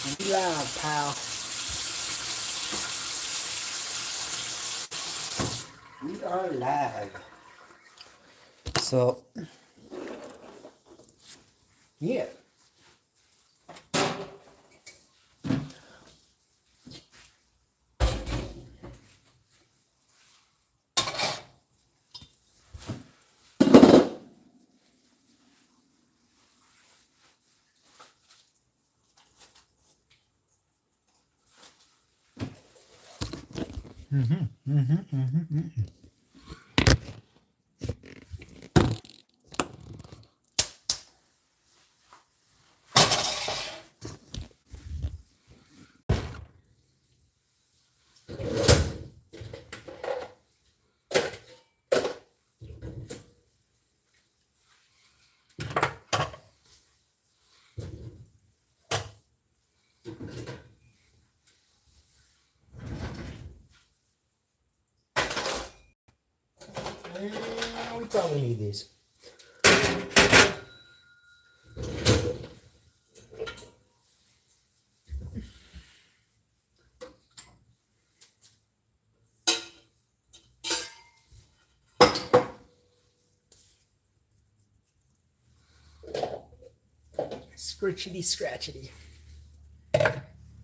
Be loud, pal. We are live. So, yeah. We probably need these. Scritchity scratchity.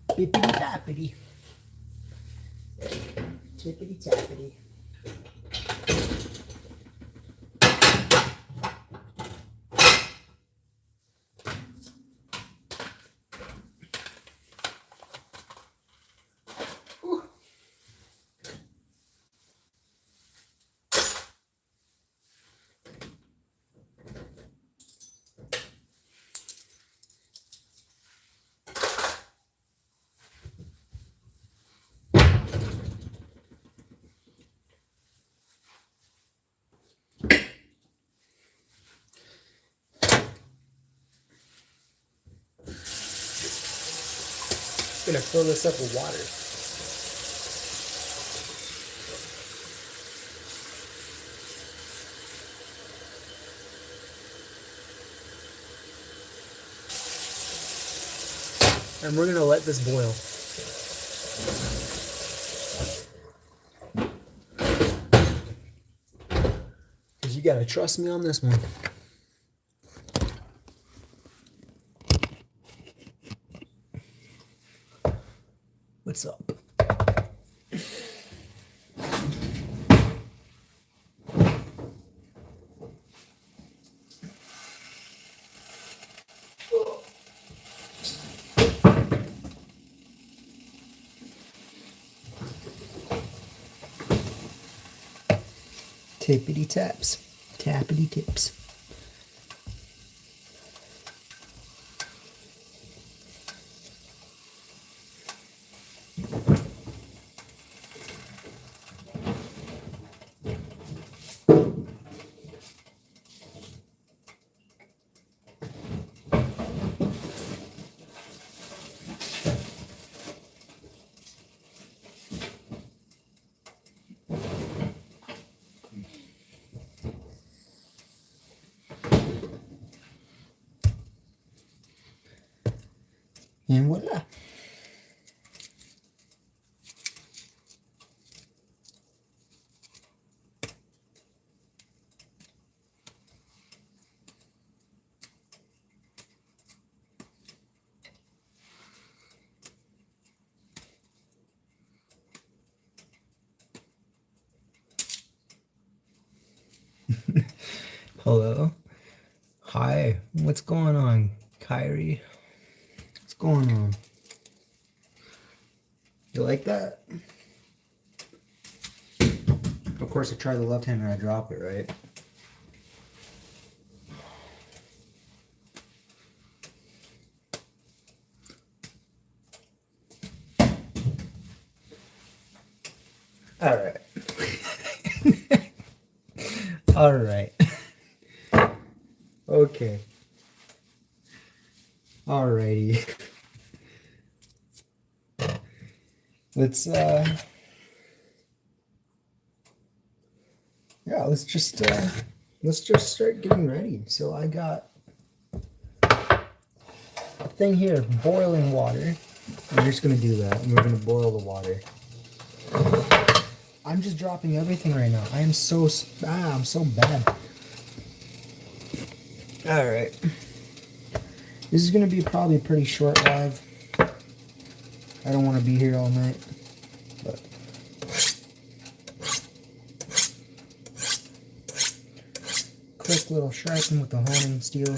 Bippity tappity. Tippity tappity. I'm gonna fill this up with water. And we're gonna let this boil. Because you gotta trust me on this one. What's up? Tippity taps, tappity tips. And voila. Hello. Hi. What's going on, Kyrie? What's going on? You like that? Of course, I try the left hand and I drop it, right? All right. All right. Okay. Alrighty. Let's yeah, let's just start getting ready. So I got a thing here, boiling water. We're just gonna do that, and we're gonna boil the water. I'm just dropping everything right now. I'm so bad. All right. This is gonna be probably a pretty short live. I don't want to be here all night, but quick little sharpen with the honing steel.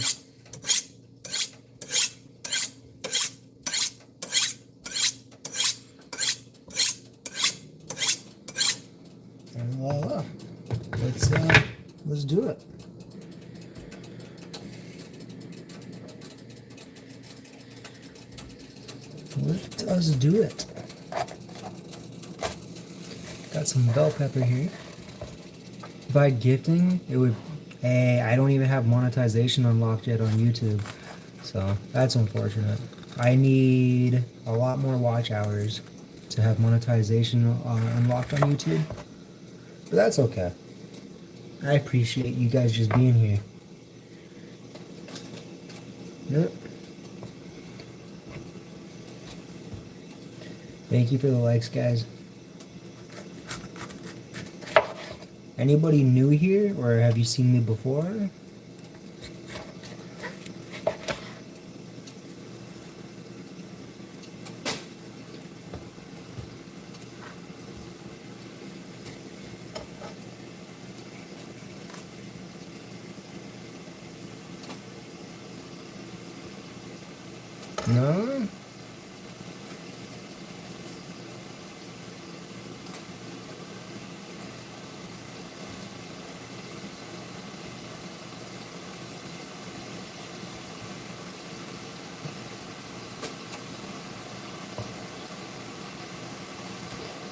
And voila. Let's do it. Let us do it. Got some bell pepper here. If I had gifting, it would. Hey, I don't even have monetization unlocked yet on YouTube, so that's unfortunate. I need a lot more watch hours to have monetization unlocked on YouTube, but that's okay. I appreciate you guys just being here. Yep. Thank you for the likes, guys. Anybody new here, or have you seen me before? No?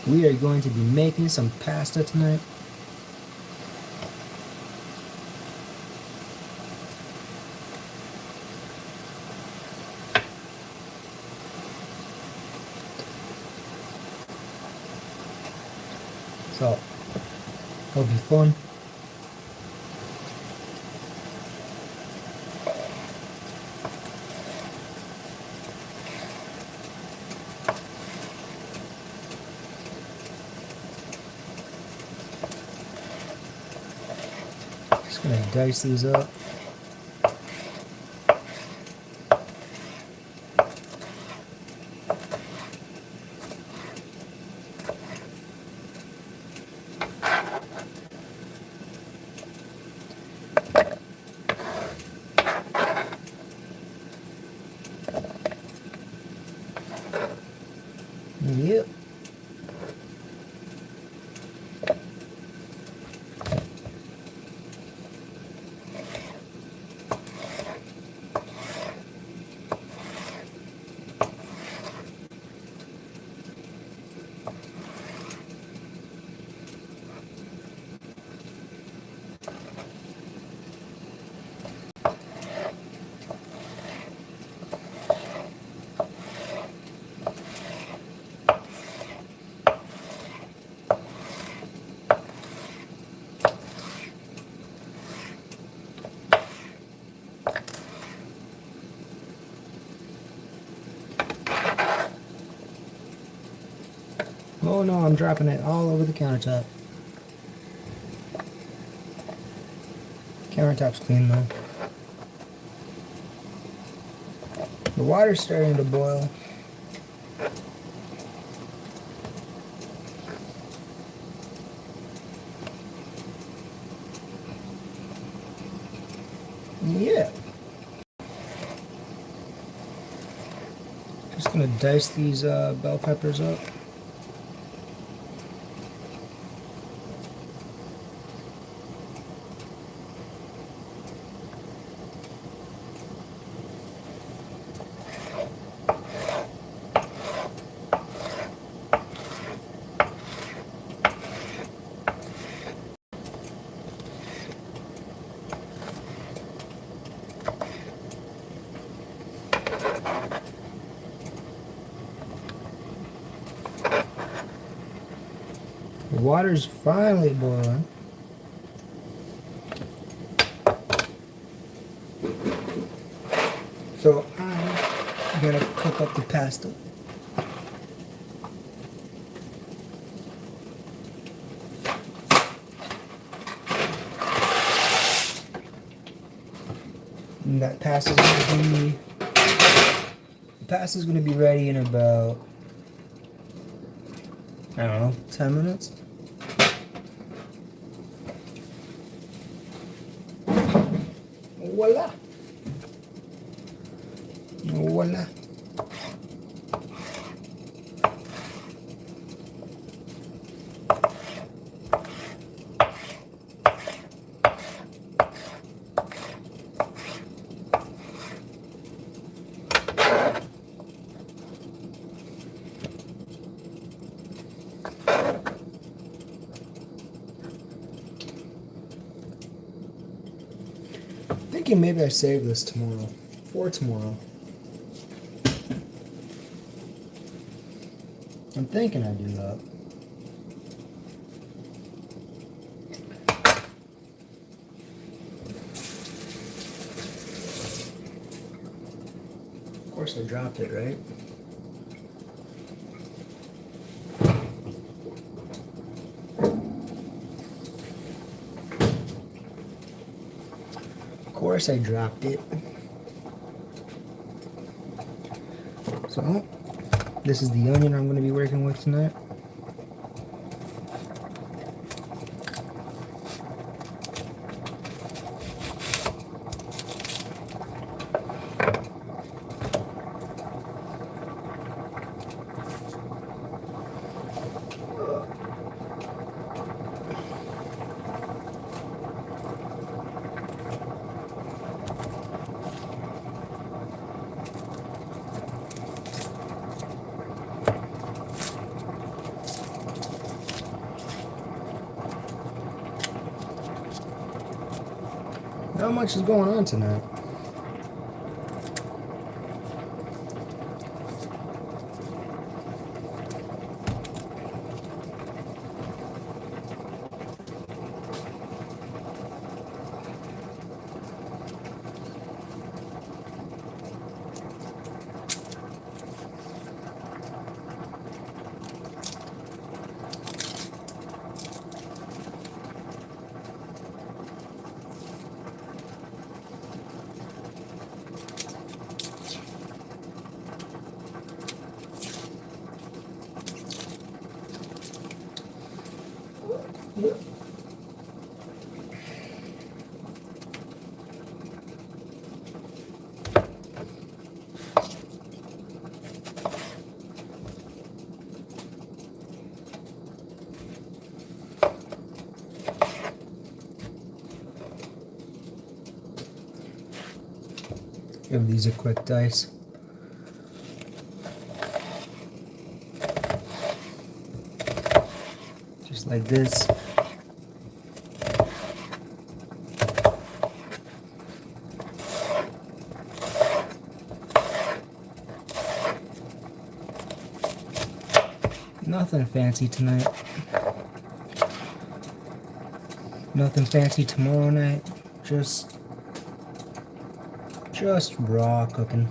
We are going to be making some pasta tonight. So, it'll be fun. Just gonna dice these up. Yep. Oh no, I'm dropping it all over the countertop. Countertop's clean though. The water's starting to boil. Yeah. Just gonna dice these bell peppers up. The water's finally boiling. So I'm gonna cook up the pasta. And that pasta is gonna be ready in about, I don't know, 10 minutes. Voila. Voila. Thinking maybe I save this tomorrow, for tomorrow. I'm thinking I do that. Of course I dropped it, right? Of course I dropped it. So, this is the onion I'm going to be working with tonight. Not much is going on tonight. Give these a quick dice. Just like this. Nothing fancy tonight. Nothing fancy tomorrow night. Just raw cooking.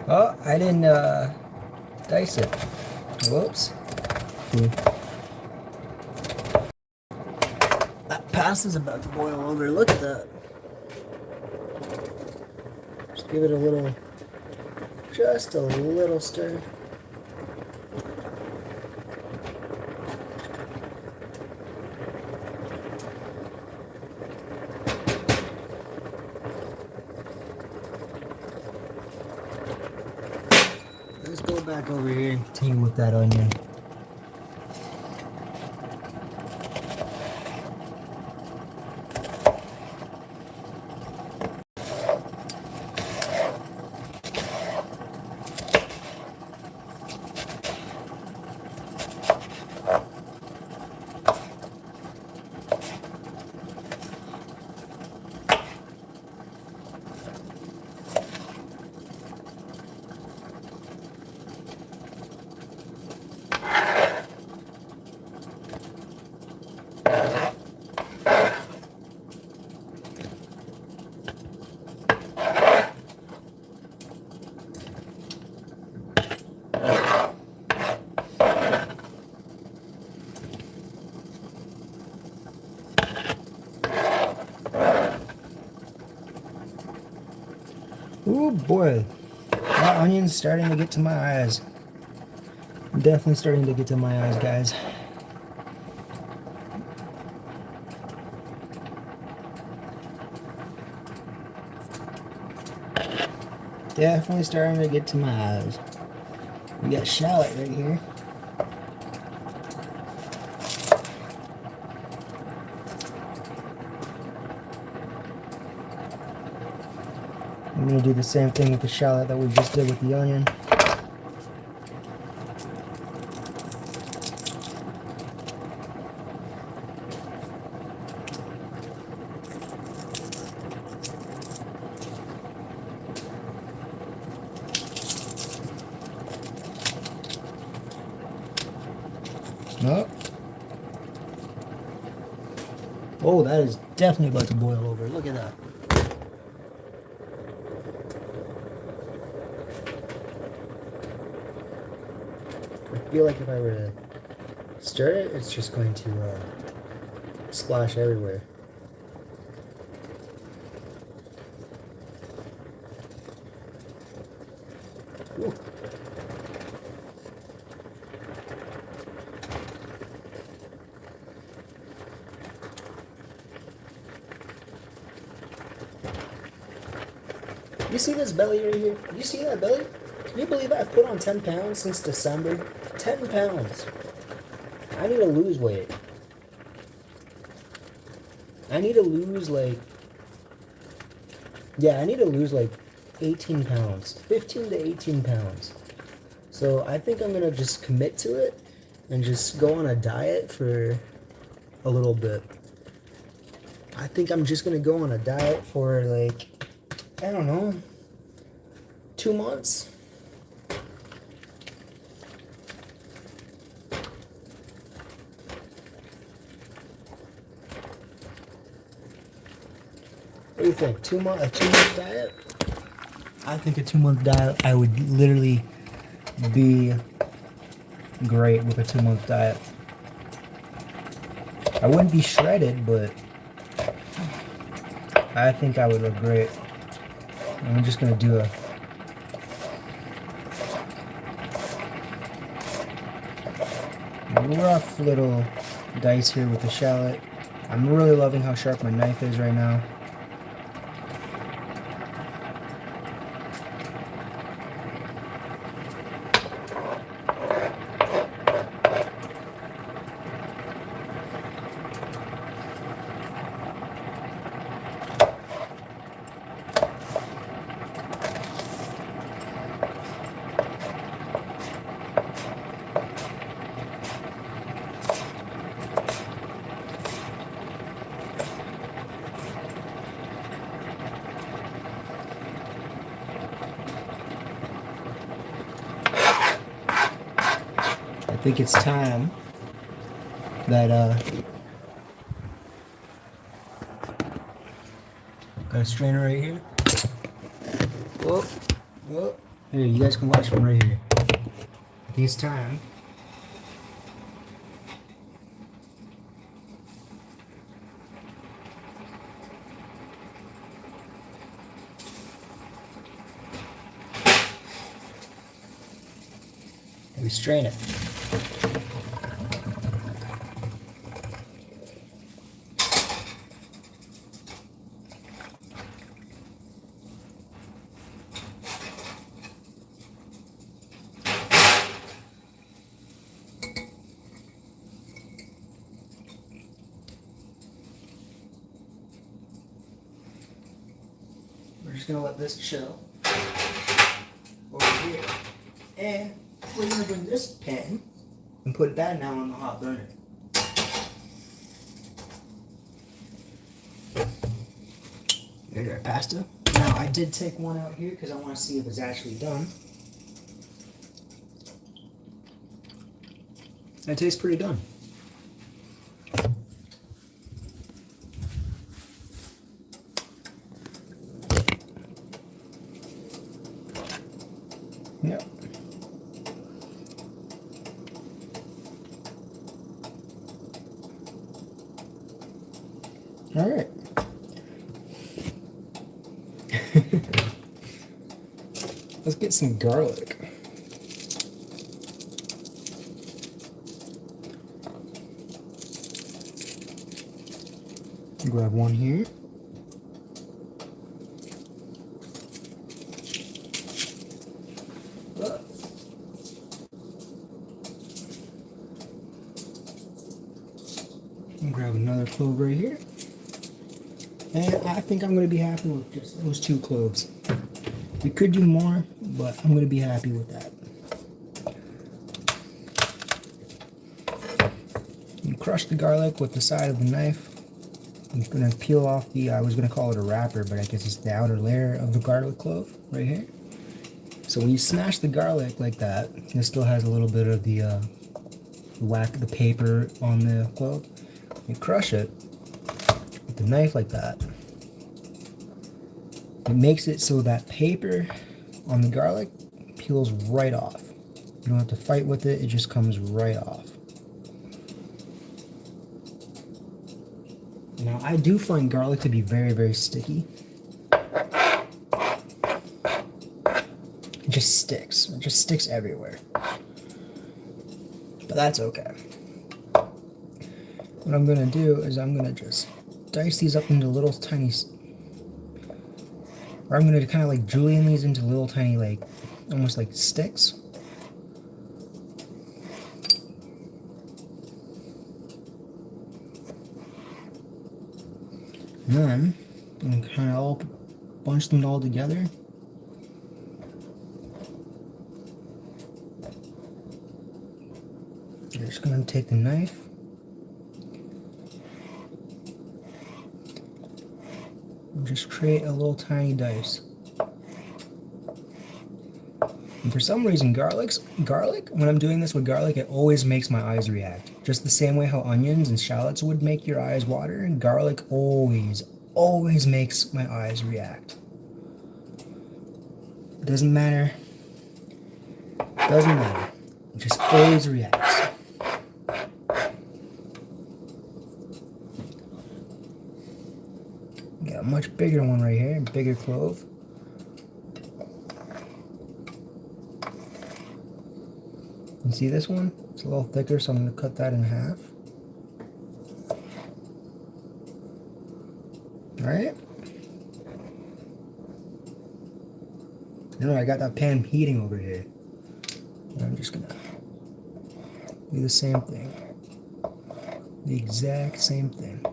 Oh, I didn't dice it. Whoops. That pasta's about to boil over. Look at that. Just give it a little, just a little stir. Let's go back over here and continue with that onion. Ooh boy, that onion's starting to get to my eyes. Definitely starting to get to my eyes, guys. Definitely starting to get to my eyes. We got shallot right here. I'm going to do the same thing with the shallot that we just did with the onion. Oh. Oh, that is definitely about to boil over. Look at that. I feel like if I were to stir it, it's just going to splash everywhere. Ooh. You see this belly right here? You see that belly? Can you believe I've put on 10 pounds since December? 10 pounds. I need to lose weight. I need to lose like... Yeah, I need to lose like 18 pounds. 15 to 18 pounds. So I think I'm going to just commit to it and just go on a diet for a little bit. I think I'm just going to go on a diet for like... I don't know, 2 months. What do you think? A 2-month diet? I think a 2-month diet, I would literally be great with a 2-month diet. I wouldn't be shredded, but I think I would look great. I'm just going to do a rough little dice here with the shallot. I'm really loving how sharp my knife is right now. I think it's time that got a strainer right here. Whoa, whoa. Here, you guys can watch from right here. I think it's time. And we strain it. We're just gonna let this chill over here. And we're gonna bring this pan and put that now on the hot burner. There's our pasta. Now I did take one out here because I want to see if it's actually done. That tastes pretty done. All right. Let's get some garlic. Grab one here. And grab another clove right here. And I think I'm going to be happy with just those 2 cloves. We could do more, but I'm going to be happy with that. You crush the garlic with the side of the knife. I'm going to peel off the, I was going to call it a wrapper, but I guess it's the outer layer of the garlic clove right here. So when you smash the garlic like that, it still has a little bit of the the paper on the clove. You crush it with the knife like that. It makes it so that paper on the garlic peels right off. You don't have to fight with it, it just comes right off. Now, I do find garlic to be very, very sticky. It just sticks. It just sticks everywhere. But that's okay. What I'm going to do is I'm going to just dice these up into little tiny... Or I'm going to kind of like julienne these into little tiny, like, almost like sticks. And then I'm going to kind of all bunch them all together. I'm just going to take the knife. And just create a little tiny dice. And for some reason, garlic, when I'm doing this with garlic, it always makes my eyes react. Just the same way how onions and shallots would make your eyes water, and garlic always makes my eyes react. It doesn't matter. Doesn't matter. It just always reacts. Got a much bigger one right here, bigger clove. You see this one? It's a little thicker, so I'm going to cut that in half. Alright. I got that pan heating over here. And I'm just going to do the same thing. The exact same thing.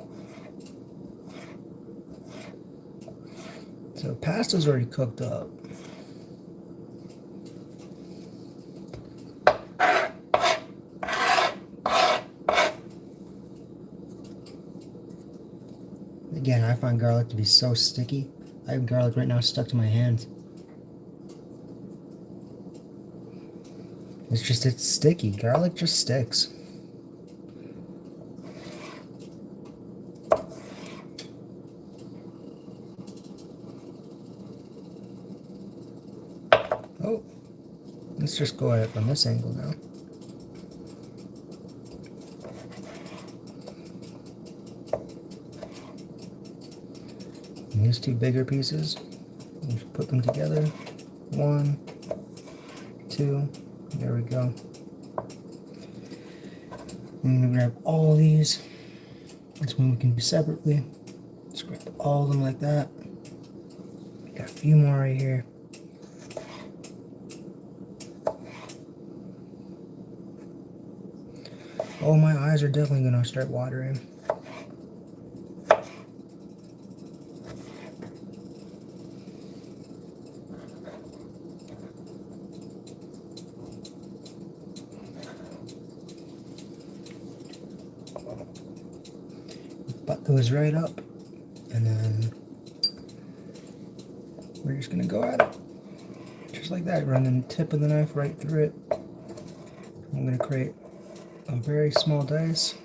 So pasta's already cooked up. Again, I find garlic to be so sticky. I have garlic right now stuck to my hands. It's sticky. Garlic just sticks. Oh, let's just go at it from this angle now. And these 2 bigger pieces, just put them together. 1, 2, there we go. I'm gonna grab all these. This one we can do separately. Just grab all of them like that. Got a few more right here. Oh, my eyes are definitely gonna start watering. Butt those right up, and then we're just gonna go at it. Just like that, run the tip of the knife right through it. I'm gonna create a very small dice.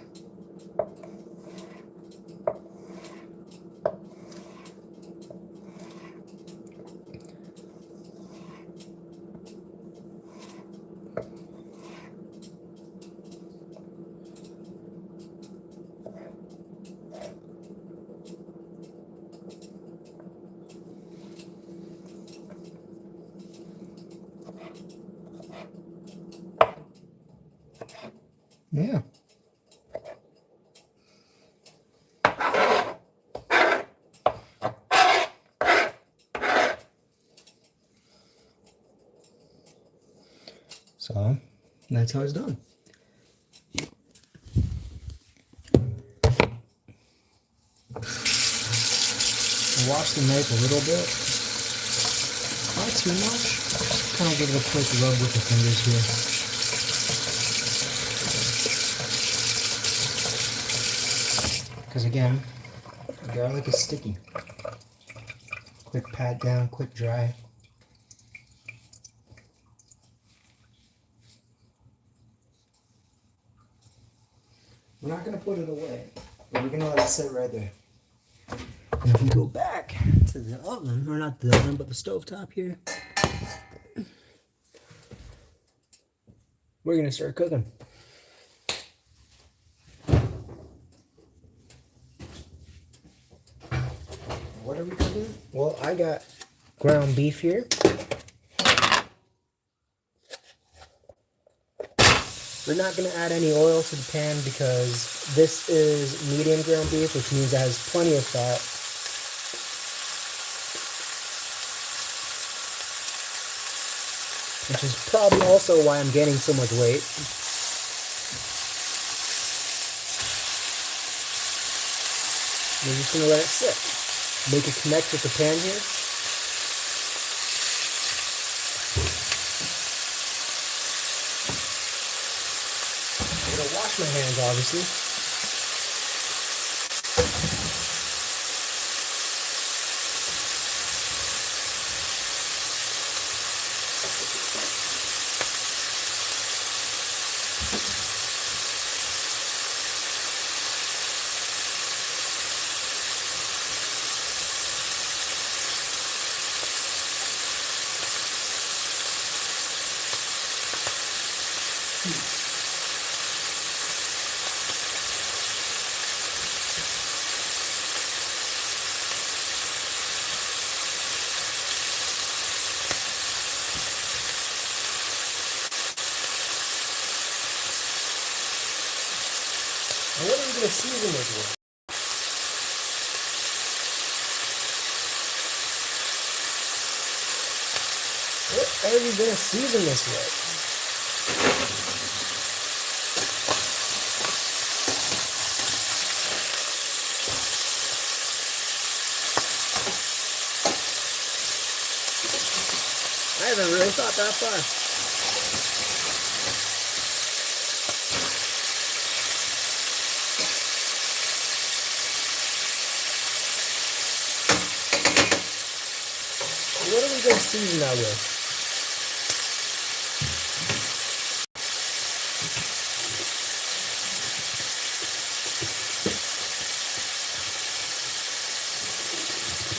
Yeah. So that's how it's done. Wash the knife a little bit. Not too much. Just kind of give it a quick rub with the fingers here. Because again, garlic is sticky. Quick pat down, quick dry. We're not going to put it away, but we're going to let it sit right there. And if we go back to the oven, or not the oven, but the stovetop here, we're going to start cooking. What are we cooking? Well, I got ground beef here. We're not going to add any oil to the pan because this is medium ground beef, which means it has plenty of fat. Which is probably also why I'm gaining so much weight. We're just going to let it sit. Make it connect with the pan here. I'm going to wash my hands, obviously. And what are we going to season this with? What are we going to season this with? I haven't really thought that far. What are we going to season that with?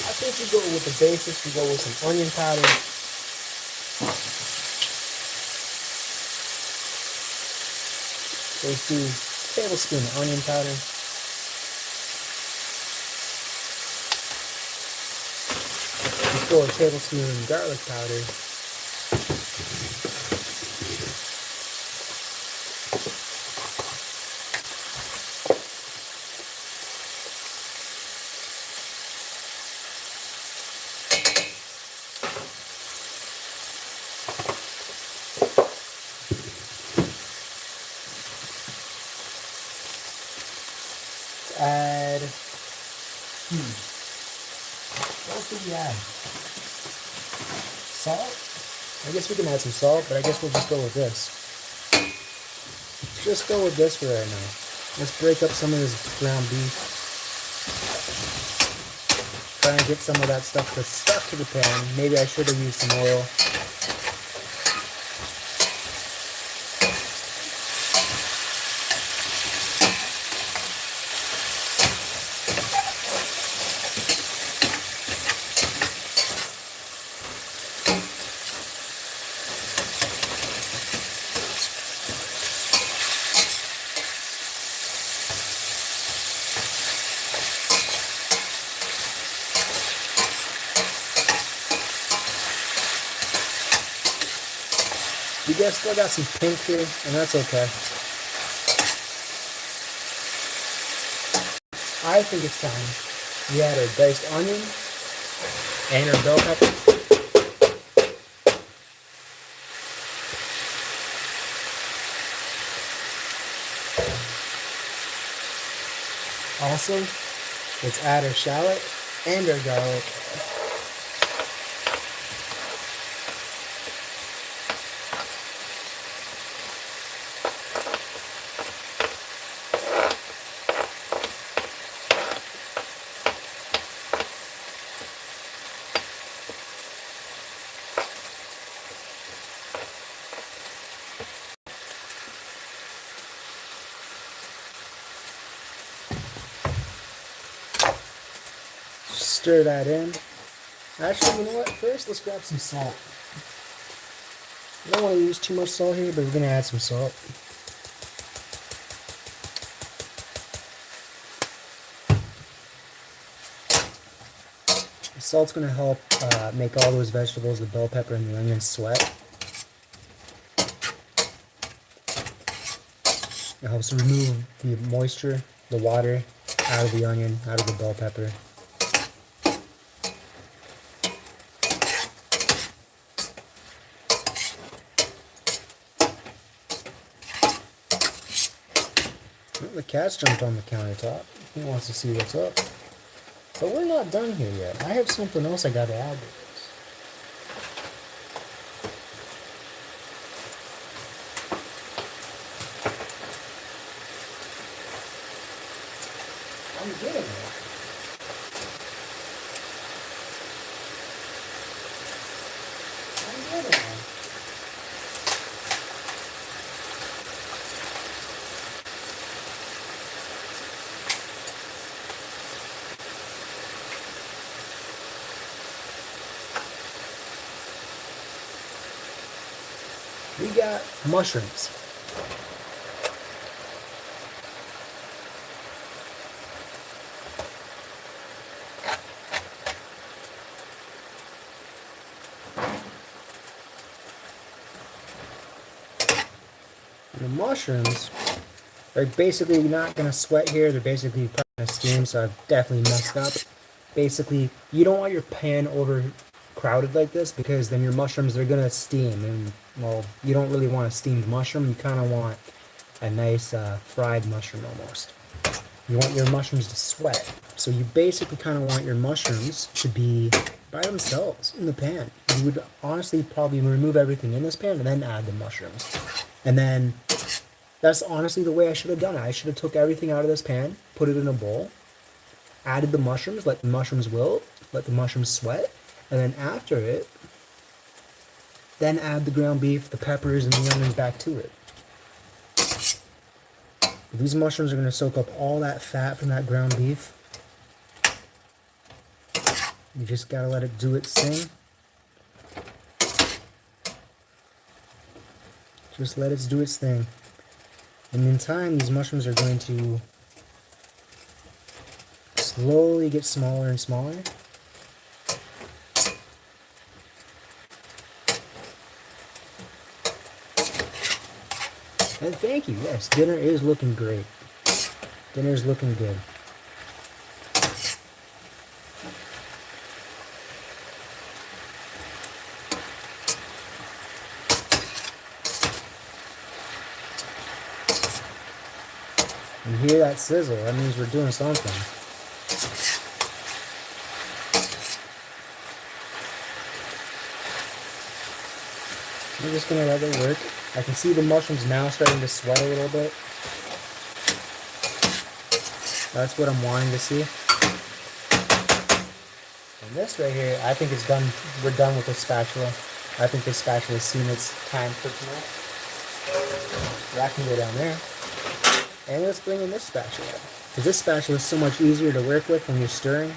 I think we go with the basics. We go with some onion powder. Let's do a tablespoon of onion powder. A tablespoon garlic powder. Add. What else did we add? Salt? I guess we can add some salt, but I guess we'll just go with this. Just go with this for right now. Let's break up some of this ground beef. Try and get some of that stuff that's stuck to the pan. Maybe I should have used some oil. You guys still got some pink here, and that's okay. I think it's time we add our diced onion and our bell pepper. Also, let's add our shallot and our garlic. Stir that in. Actually, you know what? First, let's grab some salt. I don't want to use too much salt here, but we're going to add some salt. The salt's going to help make all those vegetables, the bell pepper and the onion, sweat. It helps remove the moisture, the water, out of the onion, out of the bell pepper. Well, the cat's jumped on the countertop. He wants to see what's up. But we're not done here yet. I have something else I gotta add to this. I'm getting it. I'm getting it. We got mushrooms. The mushrooms are basically not going to sweat here. They're basically going to steam, so I've definitely messed up. Basically, you don't want your pan overcrowded like this because then your mushrooms are going to steam. And, well, you don't really want a steamed mushroom. You kind of want a nice fried mushroom almost. You want your mushrooms to sweat. So you basically kind of want your mushrooms to be by themselves in the pan. You would honestly probably remove everything in this pan and then add the mushrooms. And then that's honestly the way I should have done it. I should have took everything out of this pan, put it in a bowl, added the mushrooms, let the mushrooms wilt, let the mushrooms sweat, and then after it, then add the ground beef, the peppers, and the onions back to it. These mushrooms are going to soak up all that fat from that ground beef. You just got to let it do its thing. Just let it do its thing. And in time, these mushrooms are going to slowly get smaller and smaller. And thank you, yes, dinner is looking great. Dinner is looking good. You hear that sizzle, that means we're doing something. I'm just gonna let it work. I can see the mushrooms now starting to sweat a little bit. That's what I'm wanting to see. And this right here, I think it's done. We're done with the spatula. I think this spatula has seen its time for tonight. That can go down there. And let's bring in this spatula. Because this spatula is so much easier to work with when you're stirring.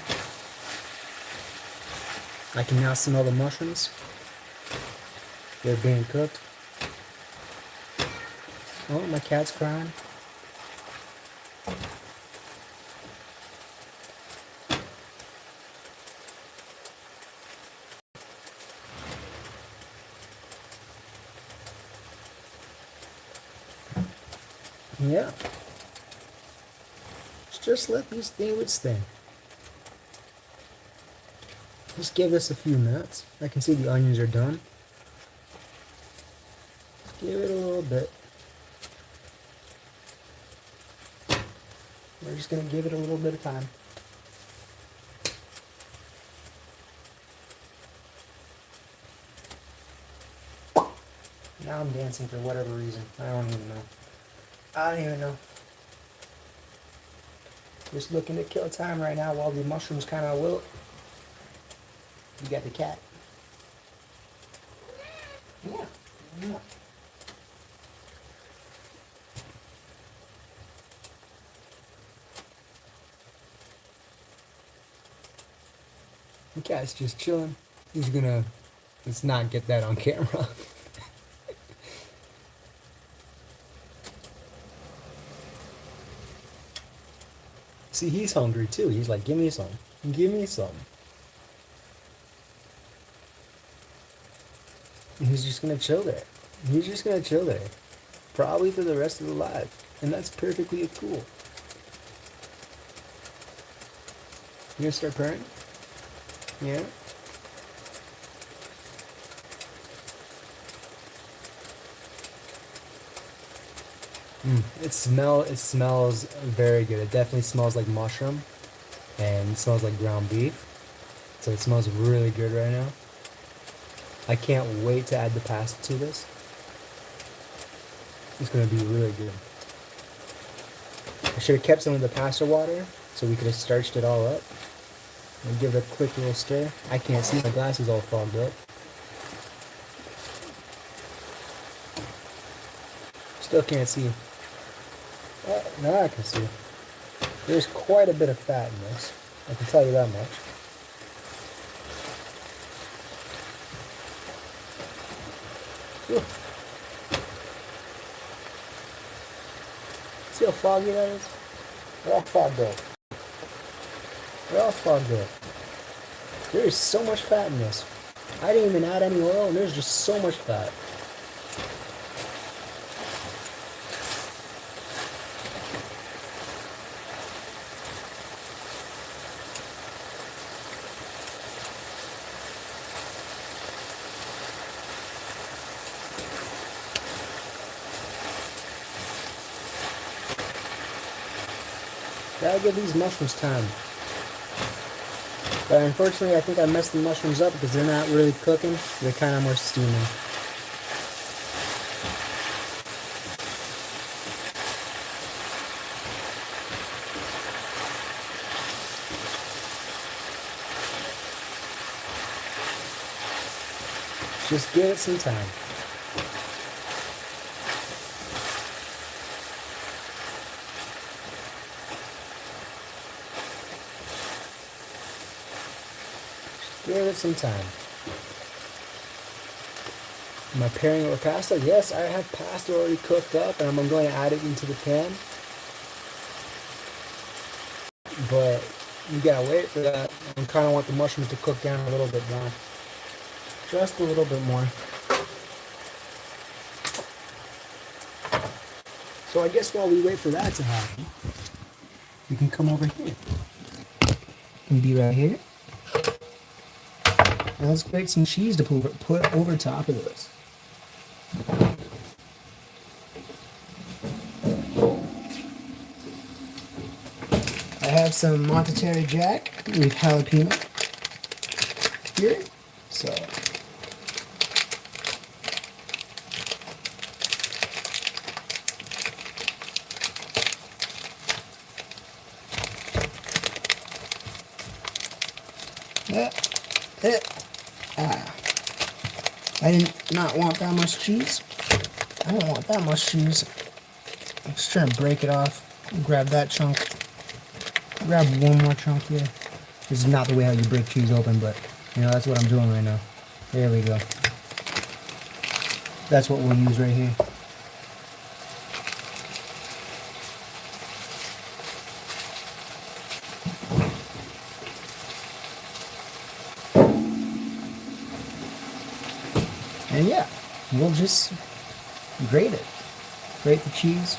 I can now smell the mushrooms. They're being cooked. Oh, my cat's crying. Yeah. just let these things thin. Just give this a few minutes. I can see the onions are done. Give it a little bit. We're just going to give it a little bit of time. Now I'm dancing for whatever reason. I don't even know. I don't even know. Just looking to kill time right now while the mushrooms kind of wilt. You got the cat. Yeah. Yeah. The cat's just chilling. He's gonna, let's not get that on camera. See, he's hungry too. He's like, give me some. Give me some. And he's just gonna chill there. He's just gonna chill there. Probably for the rest of his life. And that's perfectly cool. You gonna start purring? Yeah? It smells very good. It definitely smells like mushroom, and it smells like ground beef. So it smells really good right now. I can't wait to add the pasta to this. It's gonna be really good. I should have kept some of the pasta water so we could have starched it all up. And give it a quick little stir. I can't see, my glasses all fogged up. Still can't see. Now I can see. There's quite a bit of fat in this. I can tell you that much. Whew. See how foggy that is? They're all fogged up. They're all fogged up. There is so much fat in this. I didn't even add any oil, and there's just so much fat. Gotta give these mushrooms time. But unfortunately, I think I messed the mushrooms up because they're not really cooking. They're kind of more steaming. Just give it some time. Give it some time. Am I pairing it with pasta? Yes, I have pasta already cooked up and I'm going to add it into the pan. But you gotta wait for that. I kind of want the mushrooms to cook down a little bit more. Just a little bit more. So I guess while we wait for that to happen, we can come over here. You can be right here. Now let's grate some cheese to put over top of this. I have some Monterey Jack with jalapeno here. So I did not want that much cheese. I don't want that much cheese. I'm just trying to break it off. Grab that chunk. Grab one more chunk here. This is not the way how you break cheese open, but you know, that's what I'm doing right now. There we go. That's what we'll use right here. And yeah, we'll just grate it. Grate the cheese.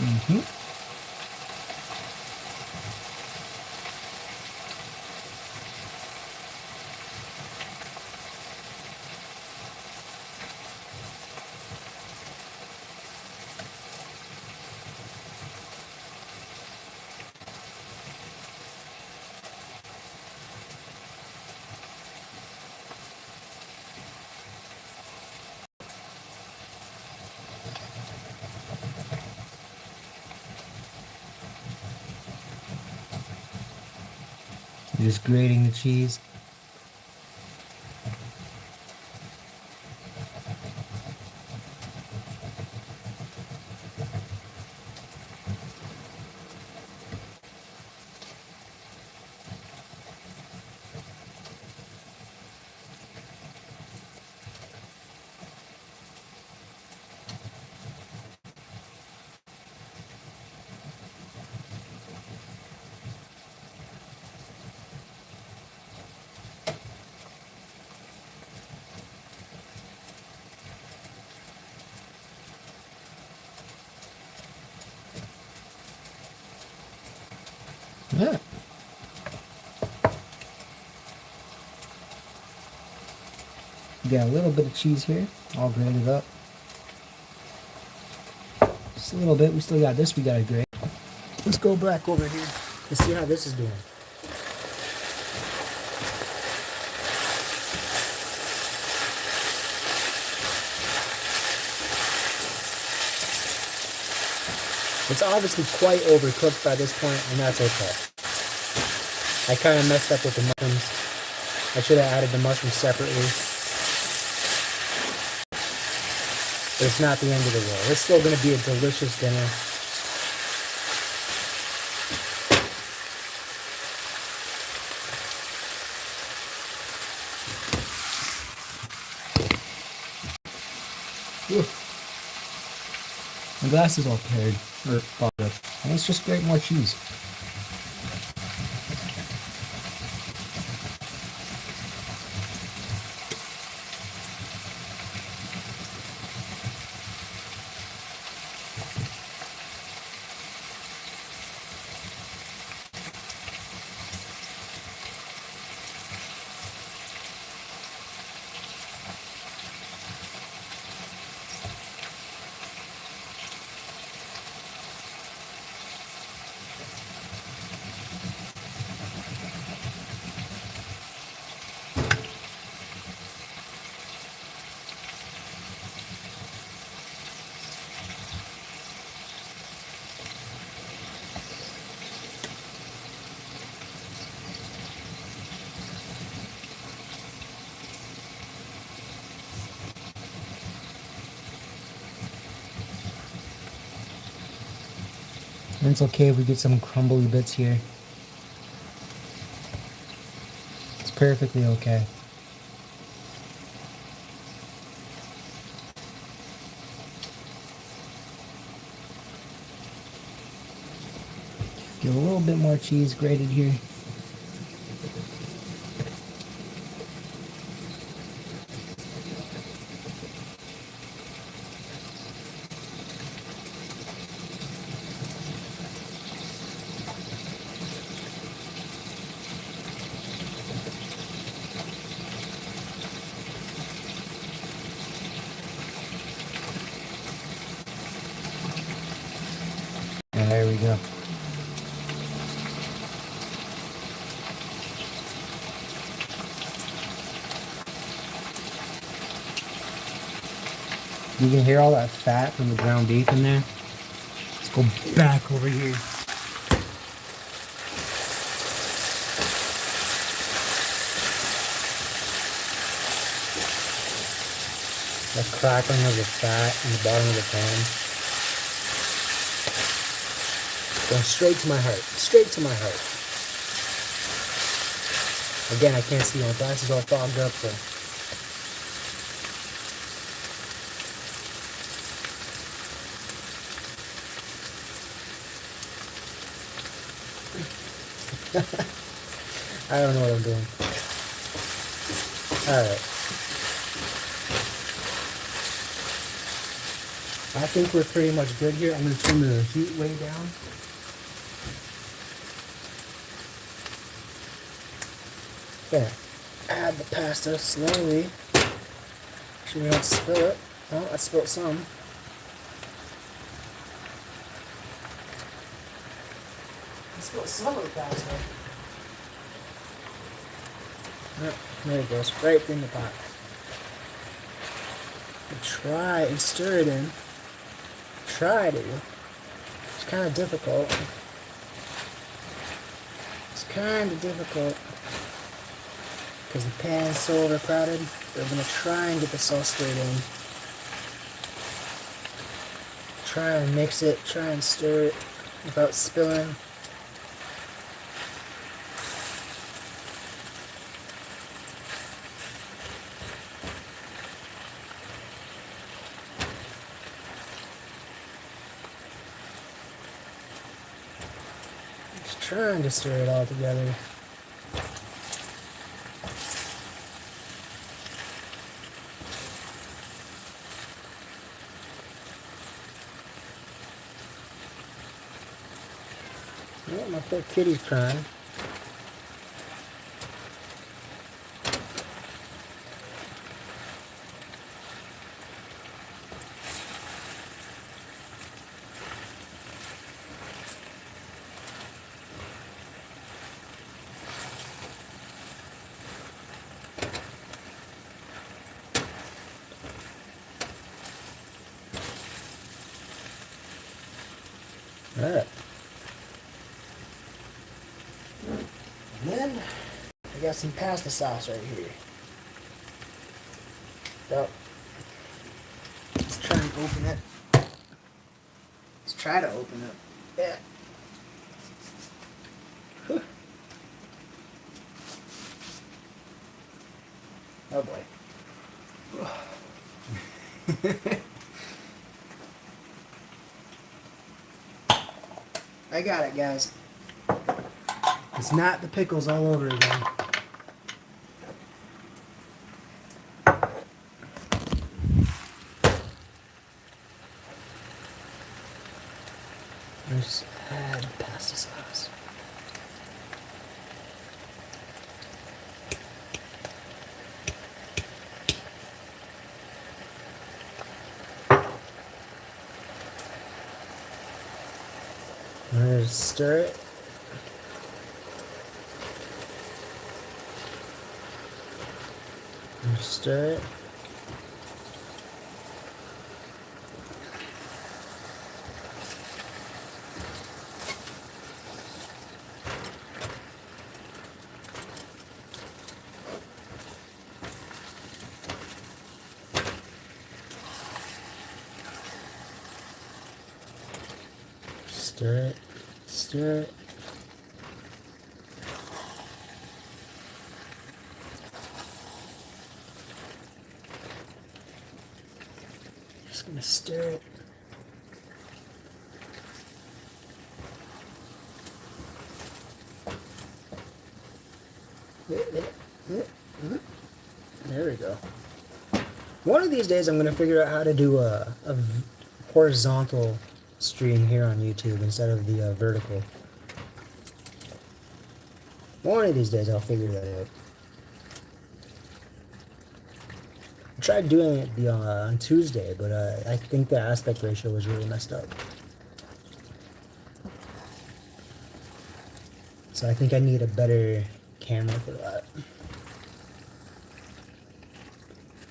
Mm-hmm. Just grating the cheese. Yeah. Got a little bit of cheese here, all grated up. Just a little bit. We still got this we gotta grate. Let's go back over here. Let's see how this is doing. It's obviously quite overcooked by this point, and that's okay. I kind of messed up with the mushrooms. I should have added the mushrooms separately. But it's not the end of the world. It's still going to be a delicious dinner. Ooh. My glass is all paired, or fogged up. And let's just grate more cheese. And it's okay if we get some crumbly bits here. It's perfectly okay. Get a little bit more cheese grated here. And there we go. You can hear all that fat from the ground beef in there. Let's go back over here. The crackling of the fat in the bottom of the pan. Going straight to my heart. Straight to my heart. Again, I can't see. My glass is all fogged up, so. I don't know what I'm doing. Alright. I think we're pretty much good here. I'm going to turn the heat way down. Gonna add the pasta slowly. Make sure we don't spill it. Oh, I spilled some. I spilled some of the pasta. Oh, there it goes, right in the pot. Try and stir it in. Try to. It's kind of difficult. It's kind of difficult because the pan's so overcrowded. But I'm going to try and get the sauce stirred in. Try and mix it. Try and stir it without spilling. Just trying to stir it all together. Yeah, my poor kitty's crying. Alright. And then I got some pasta sauce right here. So let's try and open it. Let's try to open it. Yeah. Whew. Oh boy. I got it, guys. It's not the pickles all over again. Let's add pasta sauce. I'm gonna stir it. Stir it. Stir it. Stir it. Just gonna stir it. There we go. One of these days I'm gonna figure out how to do a horizontal stream here on YouTube instead of the vertical. One of these days I'll figure that out. I tried doing it on Tuesday, but I think the aspect ratio was really messed up. So I think I need a better camera for that.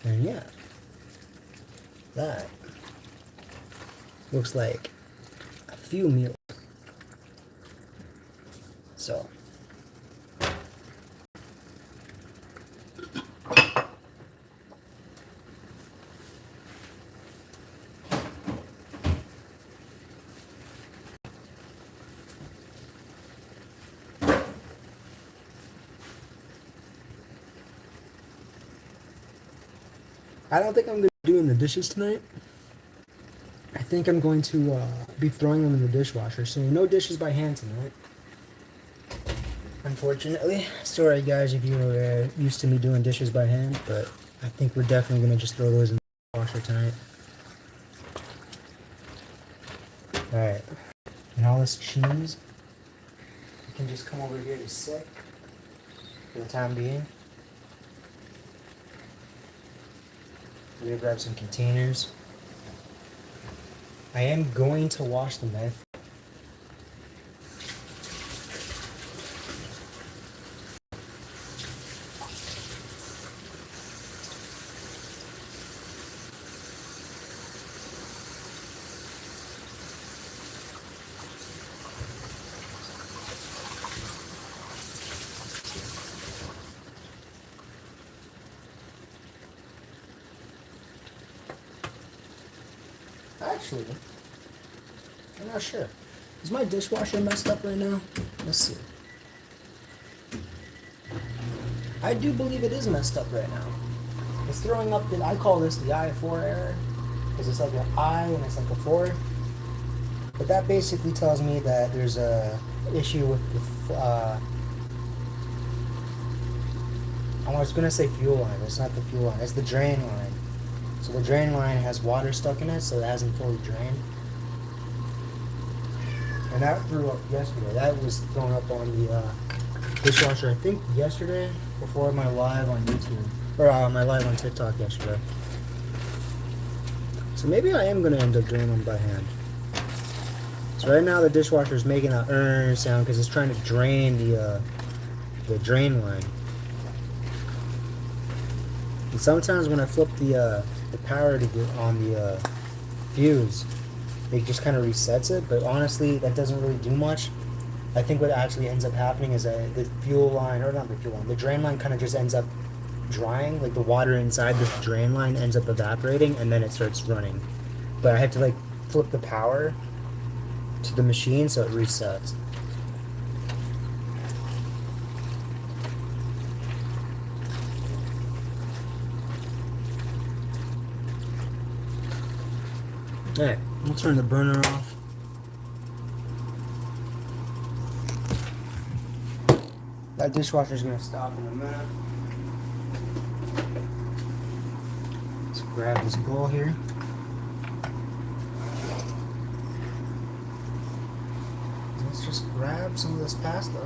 And yeah, that looks like a few meals. So I don't think I'm going to be doing the dishes tonight. I think I'm going to be throwing them in the dishwasher. So no dishes by hand tonight. Unfortunately. Sorry guys if you were used to me doing dishes by hand, but I think we're definitely going to just throw those in the dishwasher tonight. Alright. And all this cheese, you can just come over here to sit for the time being. We're gonna grab some containers. I am going to wash the knife. Actually, I'm not sure. Is my dishwasher messed up right now? Let's see. I do believe it is messed up right now. It's throwing up the, I call this the I4 error, because it's like an I and it's like a 4. But that basically tells me that there's a issue with the, I was gonna say fuel line, but it's not the fuel line, it's the drain line. So the drain line has water stuck in it, so it hasn't fully drained. And that threw up yesterday. That was thrown up on the dishwasher, I think yesterday, before my live on YouTube. Or my live on TikTok yesterday. So maybe I am going to end up doing them by hand. So right now the dishwasher is making that sound because it's trying to drain the drain line. And sometimes when I flip the power to get on the fuse, it just kind of resets it, but honestly that doesn't really do much. I think what actually ends up happening is that the fuel line, or not the fuel line, the drain line kind of just ends up drying, like the water inside this drain line ends up evaporating and then it starts running. But I have to like flip the power to the machine so it resets. Alright, we'll turn the burner off. That dishwasher is going to stop in a minute. Let's grab this bowl here. Let's just grab some of this pasta.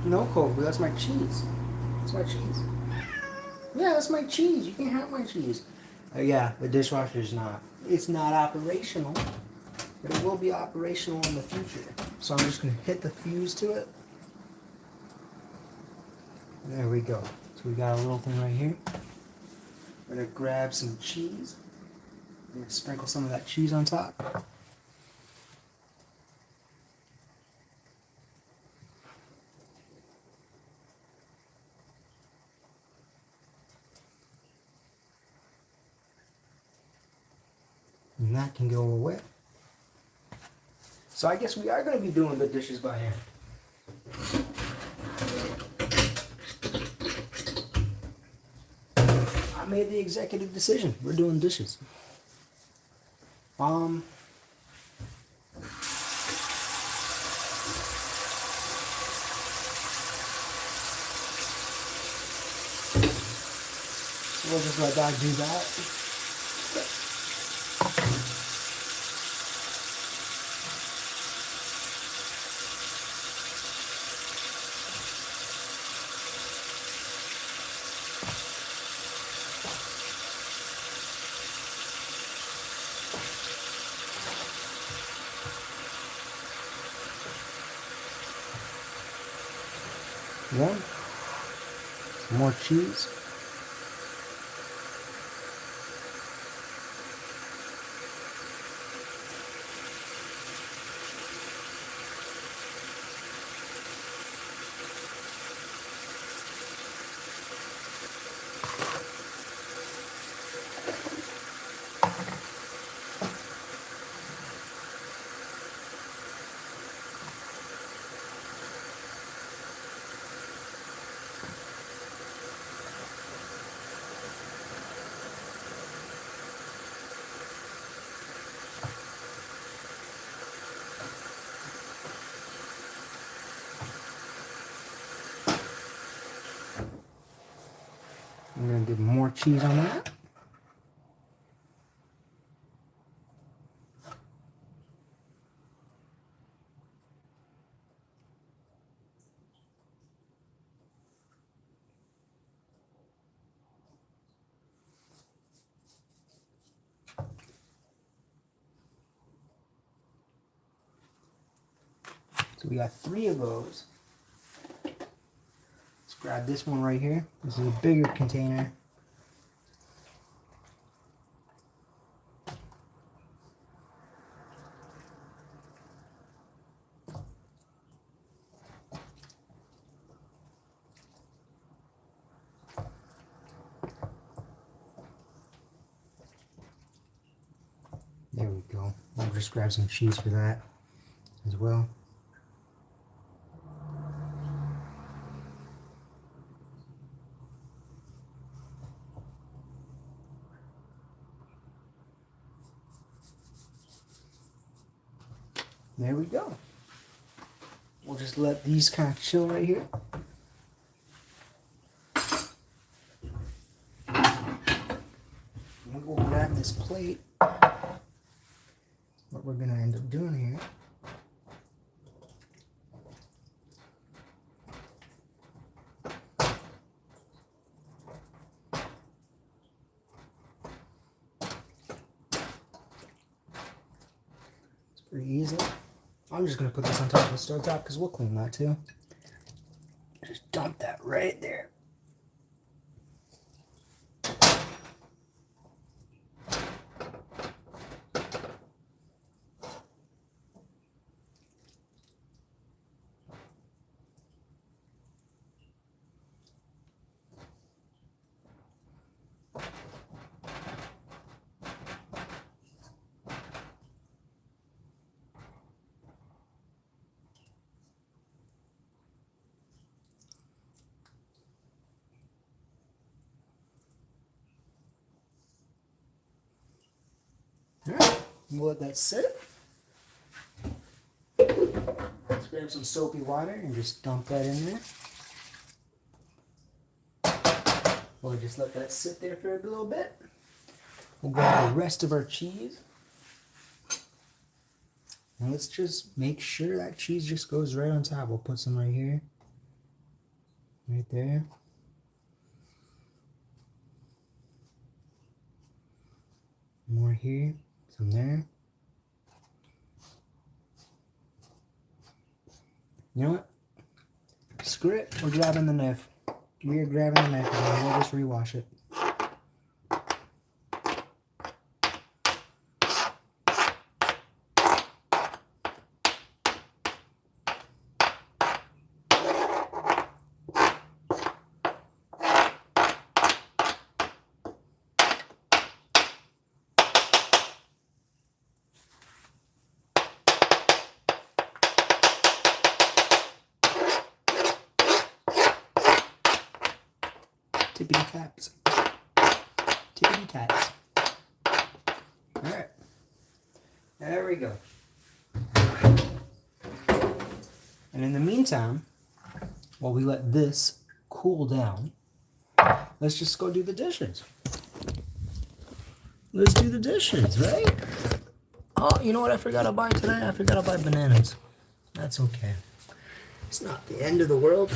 No, Kobe, that's my cheese. That's my cheese. Yeah, that's my cheese. You can't have my cheese. Yeah, the dishwasher is not. It's not operational, but it will be operational in the future. So I'm just going to hit the fuse to it. There we go. So we got a little thing right here. We're going to grab some cheese. I'm going to sprinkle some of that cheese on top. And that can go away. So I guess we are going to be doing the dishes by hand. I made the executive decision. We're doing dishes. We'll just let that do that. One, some more cheese. get more cheese on that. So we got 3 of those. Let's grab this one right here. This is a bigger container. There we go. We'll just grab some cheese for that as well. There we go. We'll just let these kind of chill right here. We'll go grab this plate. What we're going to end up doing here . It's pretty easy. I'm just going to put this on top of the stove top because we'll clean that too. Just dump that right there. Alright, we'll let that sit. Let's grab some soapy water and just dump that in there. We'll just let that sit there for a little bit. We'll grab the rest of our cheese. And let's just make sure that cheese just goes right on top. We'll put some right here. Right there. More here. Some there. You know what? Screw it. We're grabbing the knife. We are grabbing the knife and we'll just rewash it. Tippity taps. Tippity taps. Alright. There we go. And in the meantime, while we let this cool down, let's just go do the dishes. Let's do the dishes, right? Oh, you know what I forgot to buy today? I forgot to buy bananas. That's okay. It's not the end of the world.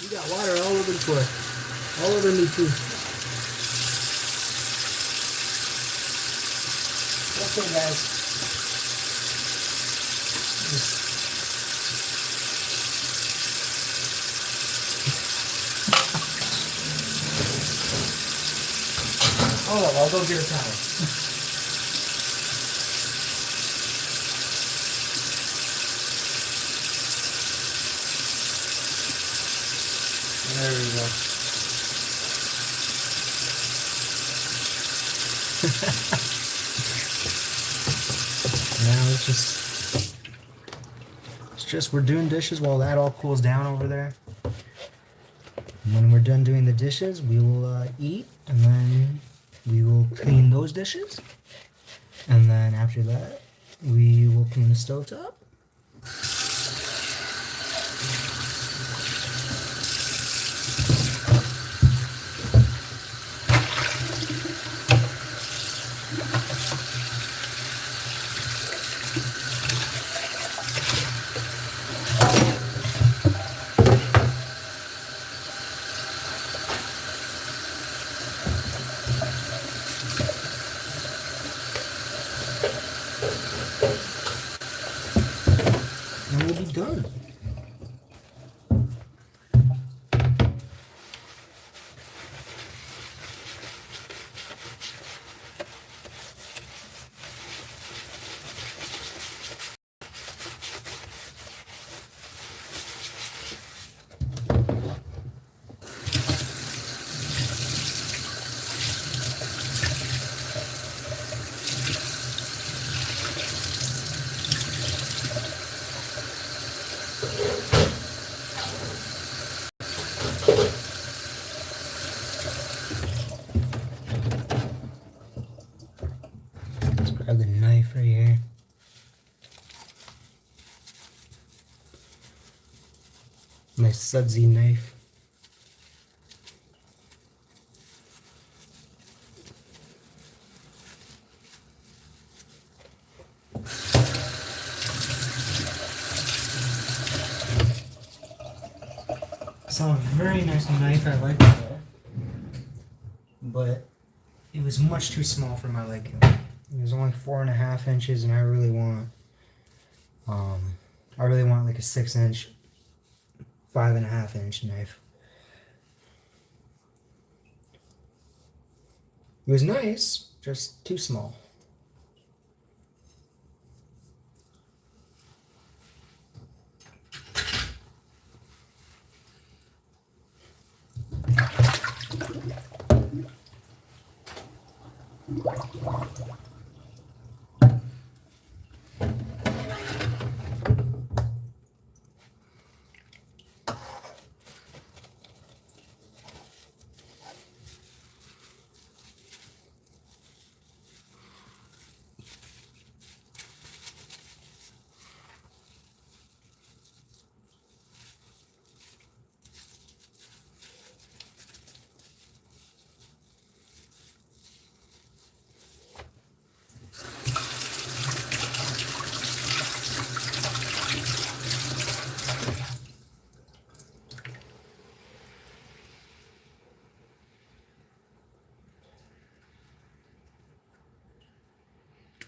You got water all over the floor. All over me too. Okay guys. Hold on, I'll go get a towel. There we go. Now it's just we're doing dishes while that all cools down over there. And when we're done doing the dishes, we will eat, and then we will clean those dishes. And then after that, we will clean the stovetop. And we'll be done. Let's grab the knife right here. Nice sudsy knife. It's a very nice knife, I like it, but it was much too small for my liking. It was only 4.5 inches, and I really want like a 6-inch, 5.5-inch knife. It was nice, just too small.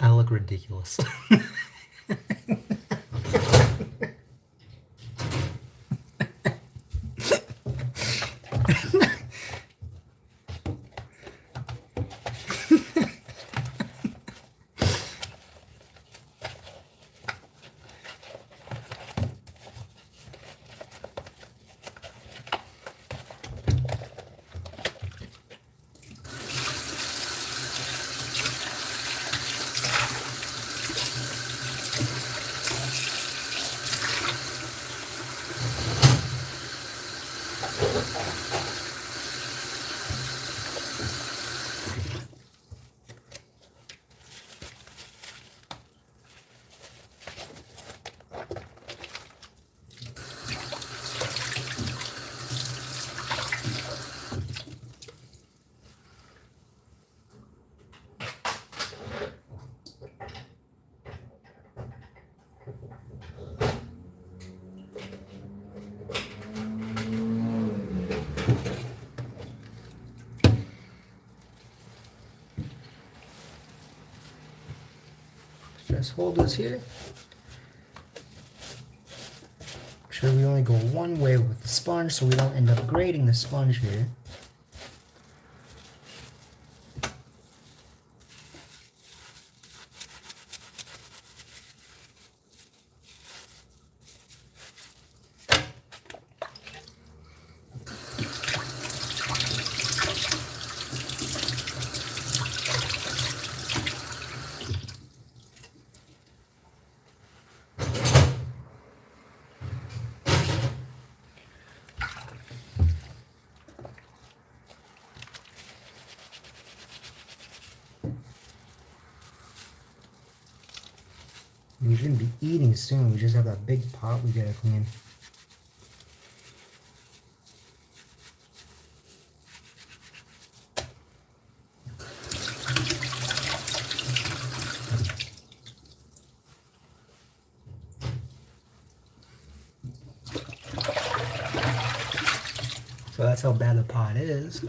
I look ridiculous. Just hold this here. Make sure we only go one way with the sponge so we don't end up grating the sponge here. We shouldn't be eating soon. We just have that big pot we gotta clean. So that's how bad the pot is.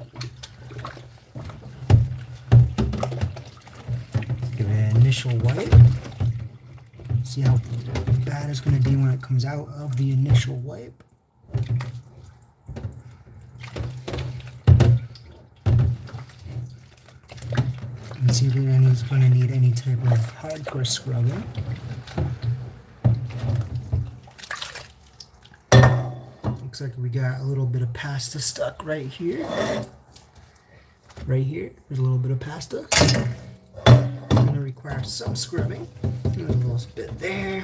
Give it an initial wipe. See how bad it's going to be when it comes out of the initial wipe. And see if it's going to need any type of hardcore scrubbing. Looks like we got a little bit of pasta stuck right here. Right here, there's a little bit of pasta. It's going to require some scrubbing. There's a little bit there.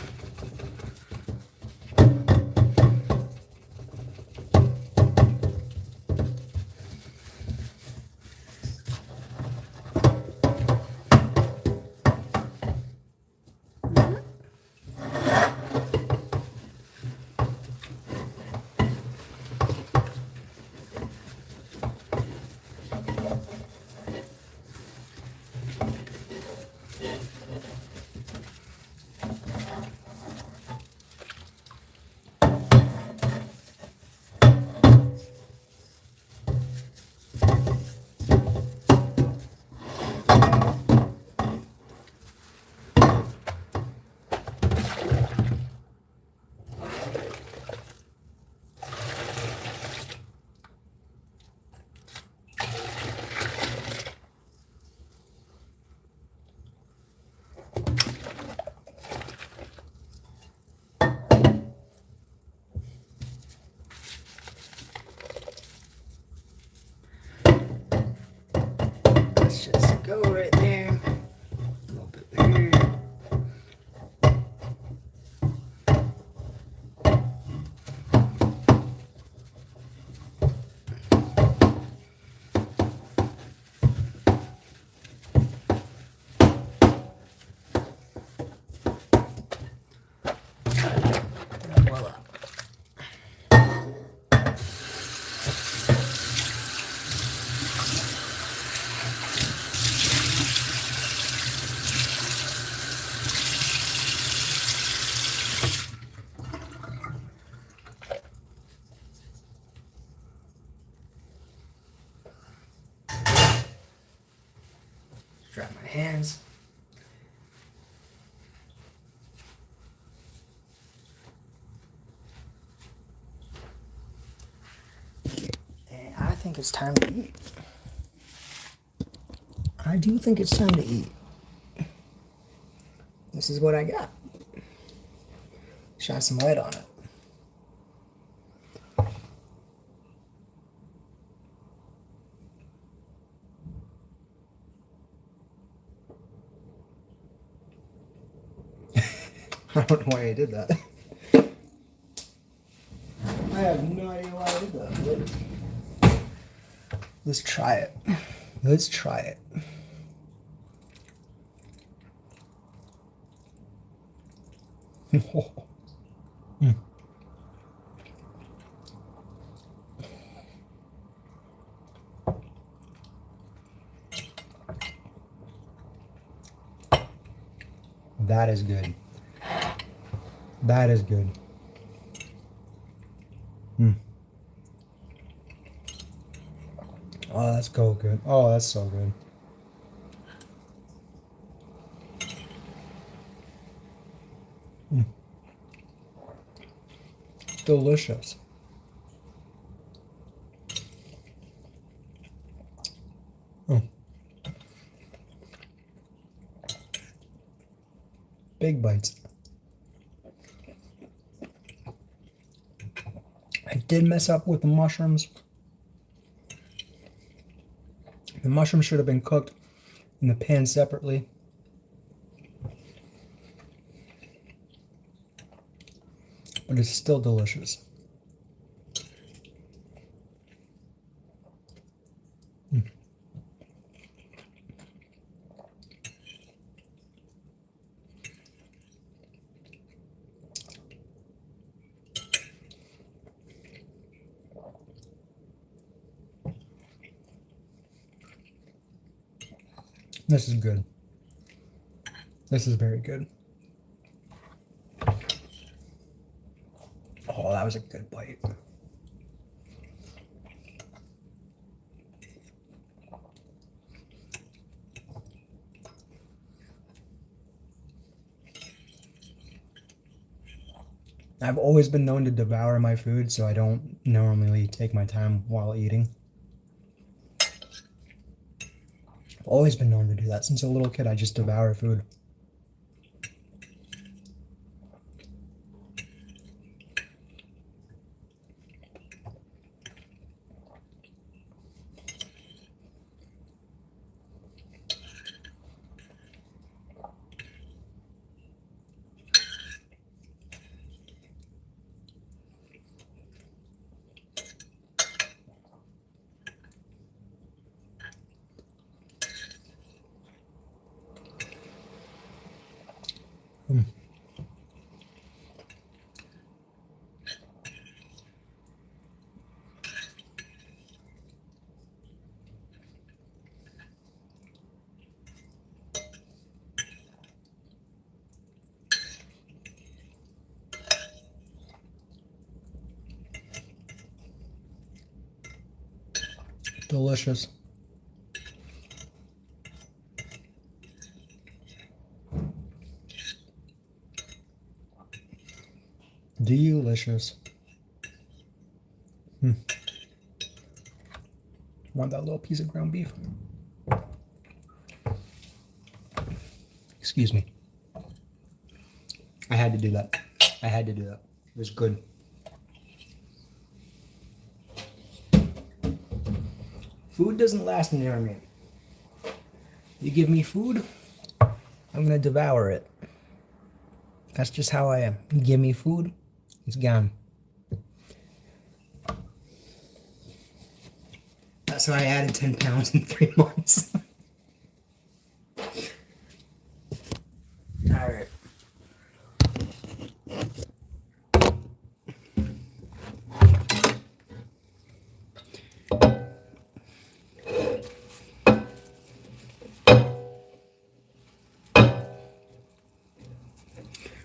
Just go right there. A little bit there. And voila. Dry my hands. And I think it's time to eat. I do think it's time to eat. This is what I got. Shine some light on it. I don't know why I did that. I have no idea why I did that. Let's try it. Let's try it. Mm. That is good. That is good. Mm. Oh, that's so good. Oh, that's so good. Mm. Delicious. Mm. Big bites. I did mess up with the mushrooms. The mushrooms should have been cooked in the pan separately. But it's still delicious. Mm. This is good. This is very good. Oh, that was a good bite. I've always been known to devour my food, so I don't normally take my time while eating. I've always been known to do that. Since a little kid, I just devour food. Mm. Delicious. Delicious. Want that little piece of ground beef? Excuse me. I had to do that. I had to do that. It was good. Food doesn't last near me. You give me food, I'm gonna devour it. That's just how I am. You give me food, it's gone. That's why I added 10 pounds in 3 months. Alright.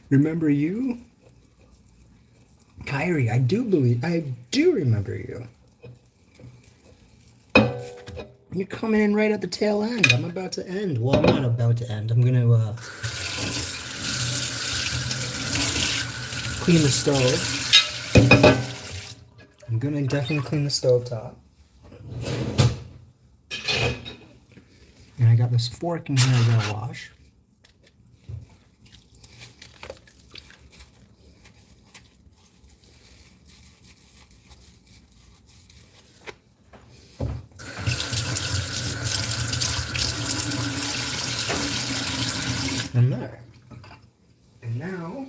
Remember you? Kyrie, I do remember you. You're coming in right at the tail end. I'm about to end. Well, I'm not about to end. I'm gonna clean the stove. I'm gonna definitely clean the stove top. And I got this fork in here I gotta wash. And there. And now,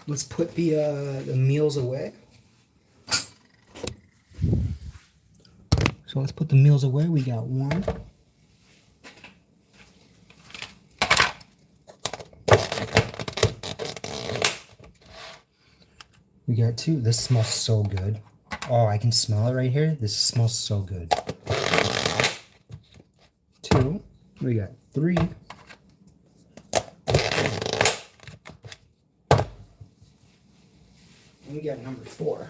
let's put the meals away. So let's put the meals away. We got one. We got two. This smells so good. Oh, I can smell it right here. This smells so good. Two. We got three. And we got number 4.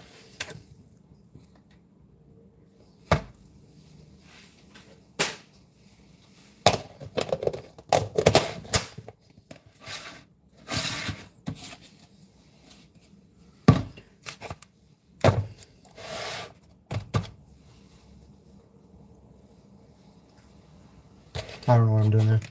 I don't know what I'm doing there.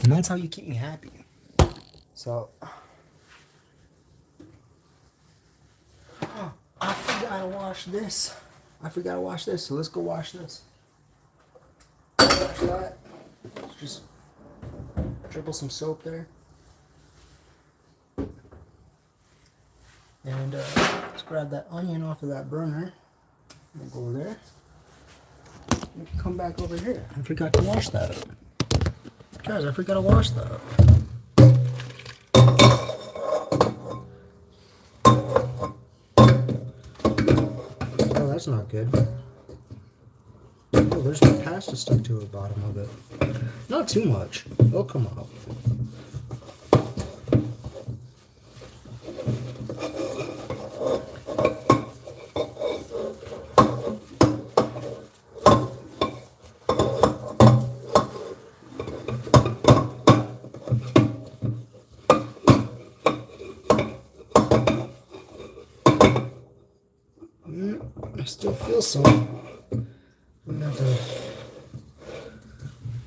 And that's how you keep me happy. So, oh, I forgot to wash this. So let's go wash this. Wash that. Just dribble some soap there. And let's grab that onion off of that burner. We'll go there. And come back over here. I forgot to wash that up. Guys, I forgot to wash that up. Oh, that's not good. Oh, there's the pasta stuck to the bottom of it. Not too much. It'll come out. I still feel some. I'm gonna have to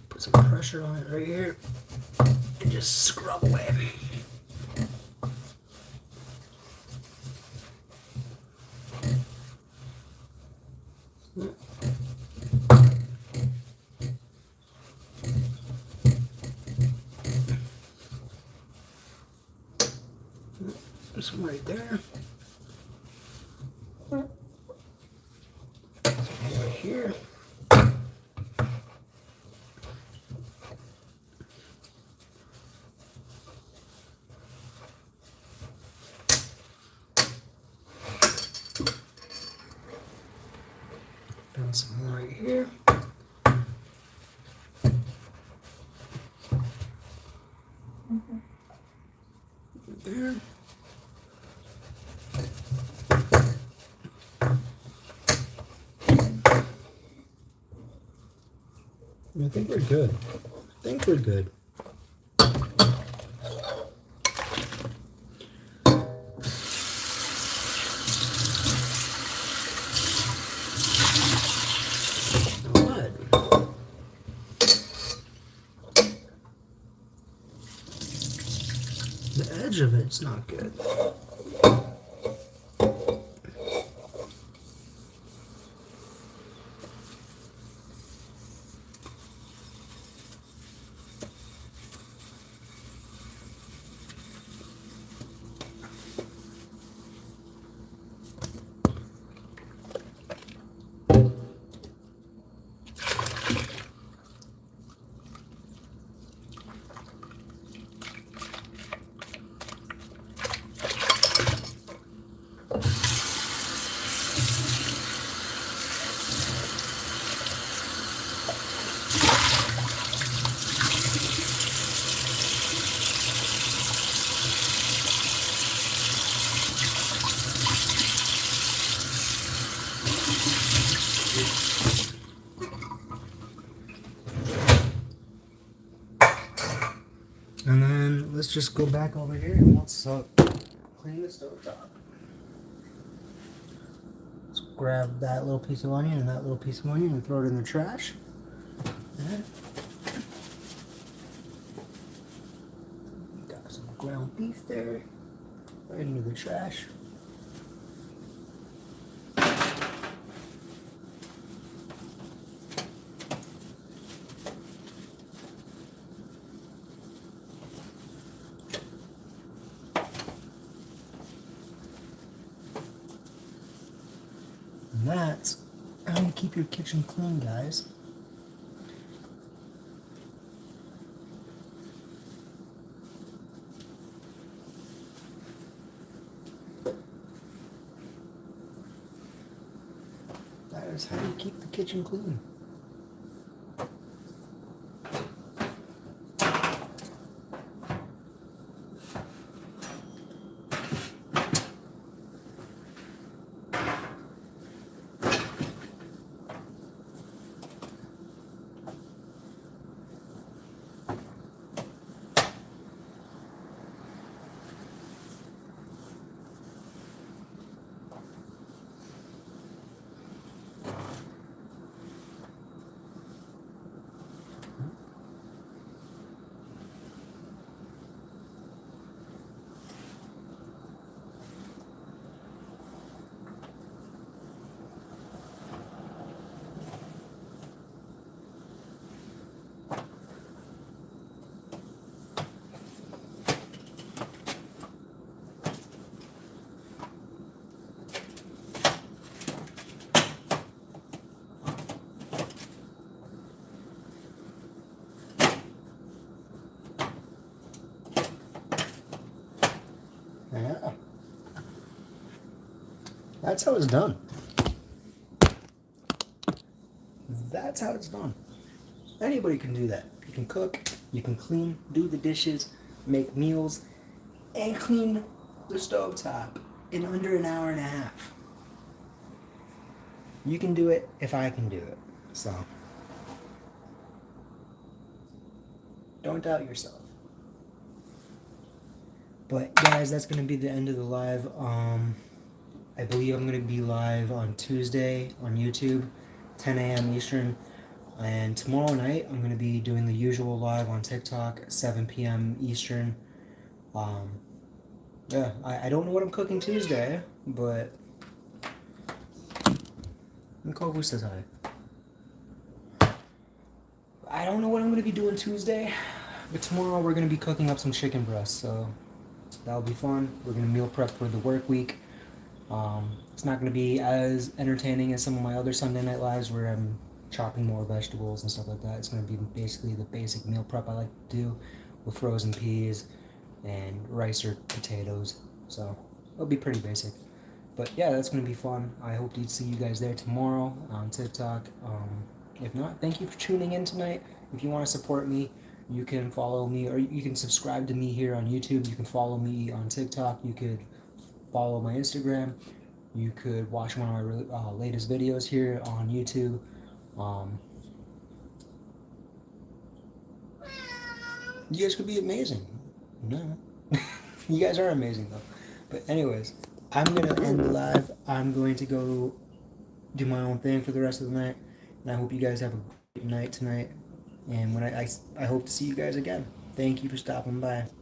put some pressure on it right here and just scrub away. Some right there. Some right here. And some right here. There. I think we're good. I think we're good. What? The edge of it's not good. And then let's just go back over here and let's clean the stove top. Let's grab that little piece of onion and that little piece of onion and throw it in the trash. And got some ground beef there. Right into the trash. And that's how you keep your kitchen clean, guys. That is how you keep the kitchen clean. That's how it's done. That's how it's done. Anybody can do that. You can cook, you can clean, do the dishes, make meals, and clean the stovetop in under an hour and a half. You can do it if I can do it. So, don't doubt yourself. But guys, that's gonna be the end of the live. I believe I'm gonna be live on Tuesday on YouTube, 10 a.m. Eastern. And tomorrow night, I'm going to be doing the usual live on TikTok, 7 p.m. Eastern. Yeah, I don't know what I'm cooking Tuesday, but... Kovu says hi. I don't know what I'm going to be doing Tuesday, but tomorrow we're going to be cooking up some chicken breasts, so that'll be fun. We're going to meal prep for the work week. It's not going to be as entertaining as some of my other Sunday night lives where I'm chopping more vegetables and stuff like that. It's going to be basically the basic meal prep I like to do with frozen peas and rice or potatoes. So it'll be pretty basic. But yeah, that's going to be fun. I hope to see you guys there tomorrow on TikTok. If not, thank you for tuning in tonight. If you want to support me, you can follow me, or you can subscribe to me here on YouTube. You can follow me on TikTok. You could follow my Instagram. You could watch one of my latest videos here on YouTube. You guys could be amazing. No. You guys are amazing, though. But anyways, I'm going to end the live. I'm going to go do my own thing for the rest of the night. And I hope you guys have a great night tonight. And when I hope to see you guys again. Thank you for stopping by.